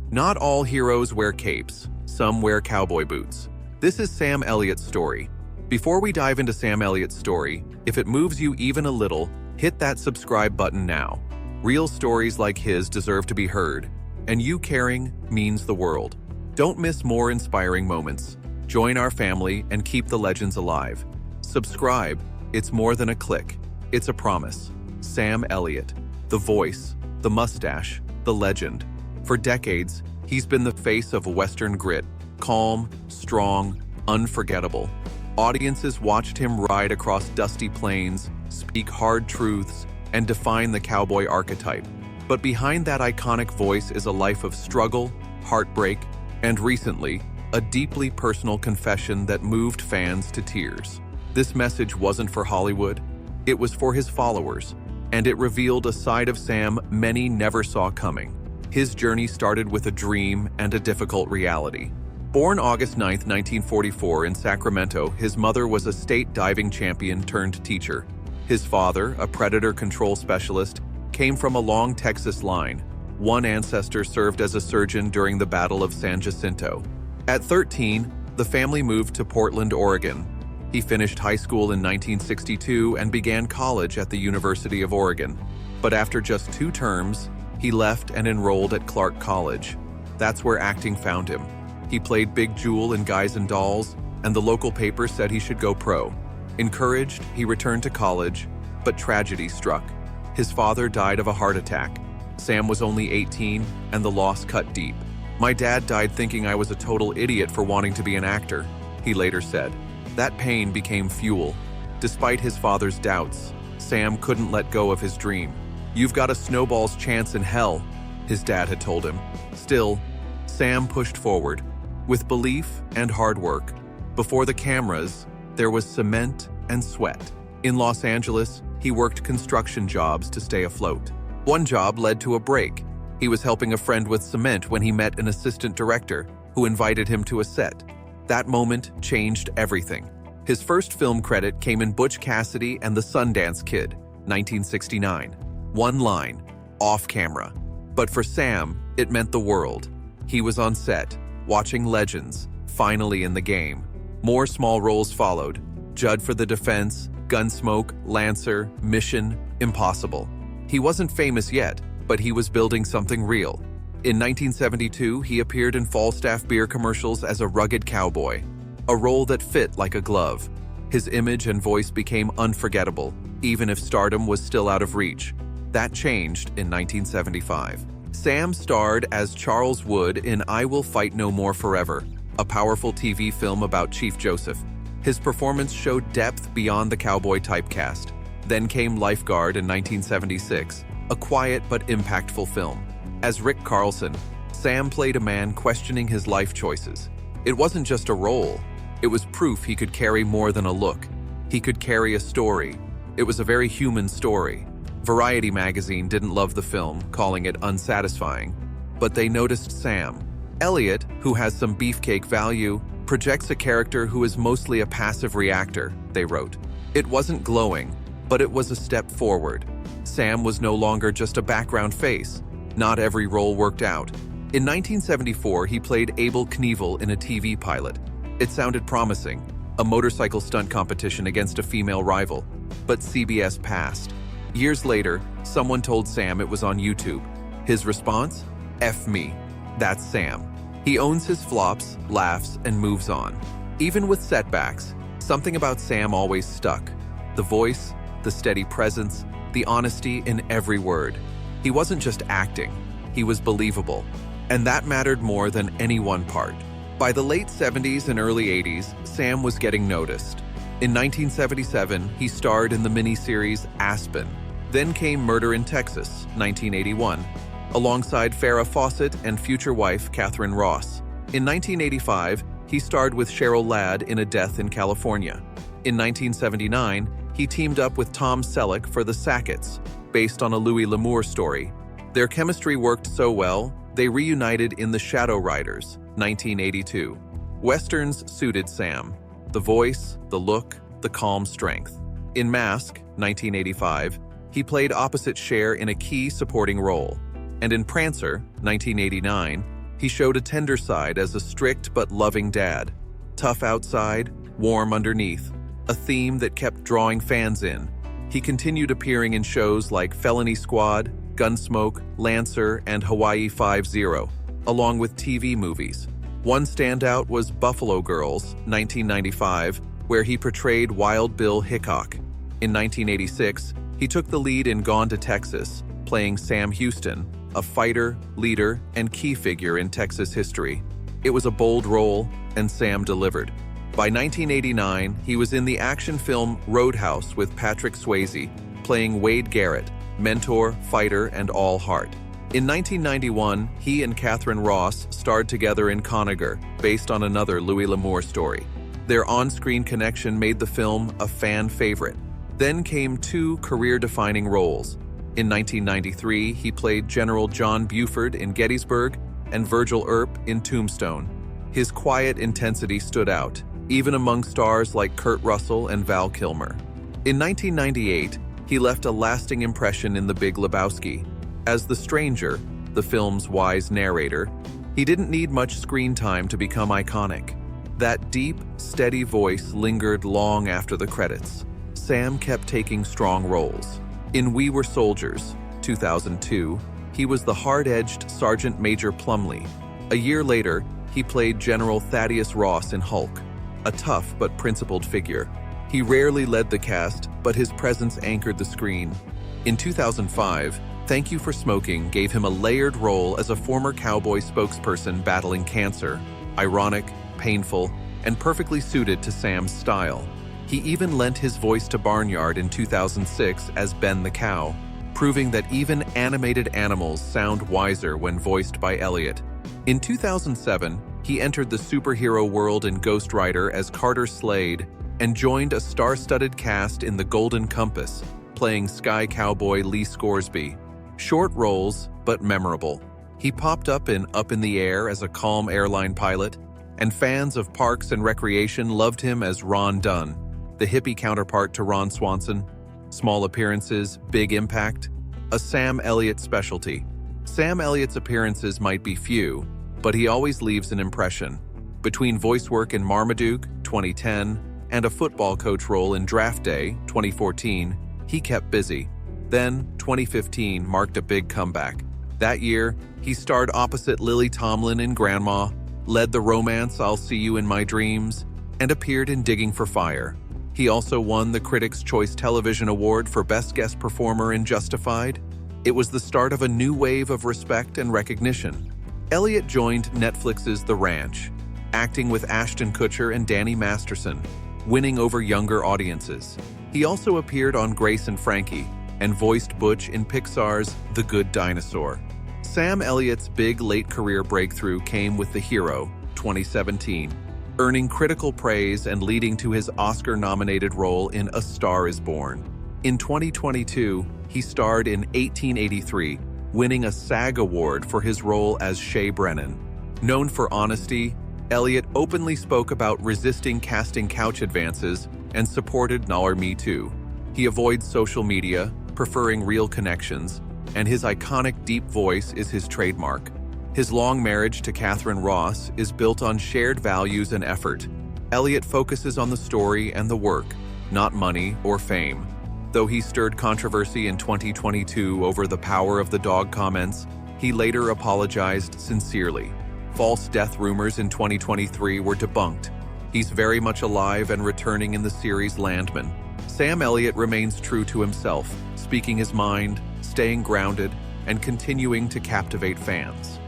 Not all heroes wear capes, some wear cowboy boots. This is Sam Elliott's story. Before we dive into Sam Elliott's story, if it moves you even a little, hit that subscribe button now. Real stories like his deserve to be heard, and you caring means the world. Don't miss more inspiring moments. Join our family and keep the legends alive. Subscribe. It's more than a click. It's a promise. Sam Elliott, the voice, the mustache, the legend. For decades, he's been the face of Western grit, calm, strong, unforgettable. Audiences watched him ride across dusty plains, speak hard truths, and define the cowboy archetype. But behind that iconic voice is a life of struggle, heartbreak, and recently, a deeply personal confession that moved fans to tears. This message wasn't for Hollywood, it was for his followers, and it revealed a side of Sam many never saw coming. His journey started with a dream and a difficult reality. Born August 9, 1944 in Sacramento, his mother was a state diving champion turned teacher. His father, a predator control specialist, came from a long Texas line. One ancestor served as a surgeon during the Battle of San Jacinto. At 13, the family moved to Portland, Oregon. He finished high school in 1962 and began college at the University of Oregon. But after just 2 terms, he left and enrolled at Clark College. That's where acting found him. He played Big Jewel in Guys and Dolls, and the local paper said he should go pro. Encouraged, he returned to college, but tragedy struck. His father died of a heart attack. Sam was only 18, and the loss cut deep. "My dad died thinking I was a total idiot for wanting to be an actor," he later said. That pain became fuel. Despite his father's doubts, Sam couldn't let go of his dream. "You've got a snowball's chance in hell," his dad had told him. Still, Sam pushed forward, with belief and hard work. Before the cameras, there was cement and sweat. In Los Angeles, he worked construction jobs to stay afloat. One job led to a break. He was helping a friend with cement when he met an assistant director who invited him to a set. That moment changed everything. His first film credit came in Butch Cassidy and the Sundance Kid, 1969. One line, off camera. But for Sam, it meant the world. He was on set, watching legends, finally in the game. More small roles followed. Judd for the Defense, Gunsmoke, Lancer, Mission, Impossible. He wasn't famous yet, but he was building something real. In 1972, he appeared in Falstaff beer commercials as a rugged cowboy, a role that fit like a glove. His image and voice became unforgettable, even if stardom was still out of reach. That changed in 1975. Sam starred as Charles Wood in I Will Fight No More Forever, a powerful TV film about Chief Joseph. His performance showed depth beyond the cowboy typecast. Then came Lifeguard in 1976, a quiet but impactful film. As Rick Carlson, Sam played a man questioning his life choices. It wasn't just a role, it was proof he could carry more than a look. He could carry a story. It was a very human story. Variety magazine didn't love the film, calling it unsatisfying, but they noticed Sam. Elliott, who has some beefcake value, projects a character who is mostly a passive reactor, they wrote. It wasn't glowing, but it was a step forward. Sam was no longer just a background face. Not every role worked out. In 1974, he played Abel Knievel in a TV pilot. It sounded promising, a motorcycle stunt competition against a female rival, but CBS passed. Years later, someone told Sam it was on YouTube. His response? F me. That's Sam. He owns his flops, laughs, and moves on. Even with setbacks, something about Sam always stuck. The voice, the steady presence, the honesty in every word. He wasn't just acting, he was believable. And that mattered more than any one part. By the late 70s and early 80s, Sam was getting noticed. In 1977, he starred in the miniseries Aspen. Then came Murder in Texas, 1981, alongside Farrah Fawcett and future wife Catherine Ross. In 1985, he starred with Cheryl Ladd in A Death in California. In 1979, he teamed up with Tom Selleck for The Sackets, based on a Louis L'Amour story. Their chemistry worked so well, they reunited in The Shadow Riders, 1982. Westerns suited Sam. The voice, the look, the calm strength. In Mask, 1985, he played opposite Cher in a key supporting role. And in Prancer, 1989, He showed a tender side as a strict but loving dad. Tough outside, warm underneath, a theme that kept drawing fans in. He continued appearing in shows like Felony Squad, Gunsmoke, Lancer, and Hawaii 5-0, along with TV movies. One standout was Buffalo Girls, 1995, where he portrayed Wild Bill Hickok. In 1986, he took the lead in Gone to Texas, playing Sam Houston, a fighter, leader, and key figure in Texas history. It was a bold role, and Sam delivered. By 1989, he was in the action film Roadhouse with Patrick Swayze, playing Wade Garrett, mentor, fighter, and all heart. In 1991, he and Catherine Ross starred together in Conager, based on another Louis L'Amour story. Their on-screen connection made the film a fan favorite. Then came two career-defining roles. In 1993, he played General John Buford in Gettysburg and Virgil Earp in Tombstone. His quiet intensity stood out, even among stars like Kurt Russell and Val Kilmer. In 1998, he left a lasting impression in The Big Lebowski. As the stranger, the film's wise narrator, he didn't need much screen time to become iconic. That deep, steady voice lingered long after the credits. Sam kept taking strong roles. In We Were Soldiers, 2002, he was the hard-edged Sergeant Major Plumley. A year later, he played General Thaddeus Ross in Hulk, a tough but principled figure. He rarely led the cast, but his presence anchored the screen. In 2005, Thank You for Smoking gave him a layered role as a former cowboy spokesperson battling cancer, ironic, painful, and perfectly suited to Sam's style. He even lent his voice to Barnyard in 2006 as Ben the Cow, proving that even animated animals sound wiser when voiced by Elliott. In 2007, he entered the superhero world in Ghost Rider as Carter Slade and joined a star-studded cast in The Golden Compass, playing Sky Cowboy Lee Scoresby. Short roles, but memorable. He popped up in the Air as a calm airline pilot, and fans of Parks and Recreation loved him as Ron Dunn, the hippie counterpart to Ron Swanson. Small appearances, big impact. A Sam Elliott specialty. Sam Elliott's appearances might be few, but he always leaves an impression. Between voice work in Marmaduke, 2010, and a football coach role in Draft Day, 2014, he kept busy. Then, 2015 marked a big comeback. That year, he starred opposite Lily Tomlin in Grandma, led the romance I'll See You in My Dreams, and appeared in Digging for Fire. He also won the Critics' Choice Television Award for Best Guest Performer in Justified. It was the start of a new wave of respect and recognition. Elliott joined Netflix's The Ranch, acting with Ashton Kutcher and Danny Masterson, winning over younger audiences. He also appeared on Grace and Frankie and voiced Butch in Pixar's The Good Dinosaur. Sam Elliott's big late-career breakthrough came with The Hero, 2017, earning critical praise and leading to his Oscar-nominated role in A Star is Born. In 2022, he starred in 1883, winning a SAG Award for his role as Shay Brennan. Known for honesty, Elliott openly spoke about resisting casting couch advances and supported Me Too. He avoids social media, preferring real connections, and his iconic deep voice is his trademark. His long marriage to Catherine Ross is built on shared values and effort. Elliott focuses on the story and the work, not money or fame. Though he stirred controversy in 2022 over the power of the dog comments, he later apologized sincerely. False death rumors in 2023 were debunked. He's very much alive and returning in the series Landman. Sam Elliott remains true to himself, speaking his mind, staying grounded, and continuing to captivate fans.